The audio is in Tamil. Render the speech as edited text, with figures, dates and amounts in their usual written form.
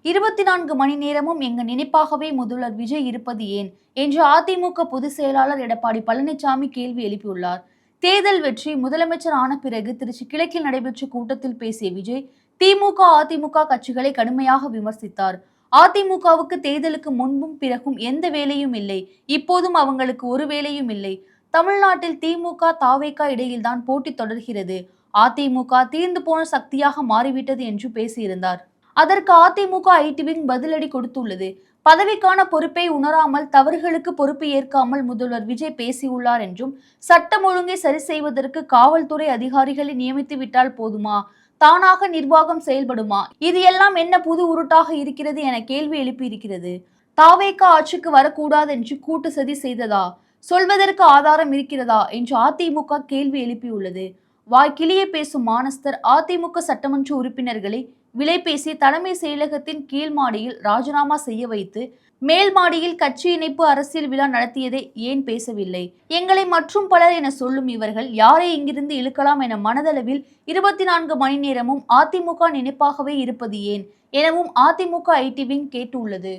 24 மணி நேரமும் எங்க நினைப்பாகவே முதல்வர் விஜய் இருப்பது ஏன் என்று அதிமுக பொதுச் செயலாளர் எடப்பாடி பழனிசாமி கேள்வி எழுப்பியுள்ளார். தேர்தல் வெற்றி முதலமைச்சர் ஆன பிறகு திருச்சி கிழக்கில் நடைபெற்ற கூட்டத்தில் பேசிய விஜய் திமுக, அதிமுக கட்சிகளை கடுமையாக விமர்சித்தார். அதிமுகவுக்கு தேர்தலுக்கு முன்பும் பிறகும் எந்த வேலையும் இல்லை, இப்போதும் அவங்களுக்கு ஒரு வேலையும் இல்லை. தமிழ்நாட்டில் திமுக, தாவேகா இடையில்தான் போட்டி தொடர்கிறது. அதிமுக தீர்ந்து போன சக்தியாக மாறிவிட்டது என்று பேசியிருந்தார். அதற்கு அதிமுக ஐடி விங் பதிலடி கொடுத்துள்ளது. பதவிக்கான பொறுப்பை உணராமல், தவறுகளுக்கு பொறுப்பு ஏற்காமல் முதல்வர் விஜய் பேசியுள்ளார் என்றும், சட்டம் ஒழுங்கை சரி செய்வதற்கு காவல்துறை அதிகாரிகளை நியமித்து விட்டால் போதுமா, தானாக நிர்வாகம் செயல்படுமா, இது எல்லாம் என்ன புது உருட்டாக இருக்கிறது என கேள்வி எழுப்பியிருக்கிறது. தாவேகா ஆட்சிக்கு வரக்கூடாது என்று கூட்டு சதி செய்ததா, சொல்வதற்கு ஆதாரம் இருக்கிறதா என்று அதிமுக கேள்வி எழுப்பியுள்ளது. வாய்க்கிளியே பேசும் மானஸ்தர் அதிமுக சட்டமன்ற உறுப்பினர்களை விலை பேசி தலைமை செயலகத்தின் கீழ் மாடியில் ராஜினாமா செய்ய வைத்து, மேல் மாடியில் கட்சி இணைப்பு அரசியல் விழா நடத்தியதை ஏன் பேசவில்லை? எங்களை மற்றும் பலர் என சொல்லும் இவர்கள் யாரை இங்கிருந்து இழுக்கலாம் என மனதளவில் 24 மணி நேரமும் அதிமுக நினைப்பாகவே இருப்பது ஏன் எனவும் அதிமுக ஐடி விங் கேட்டுள்ளது.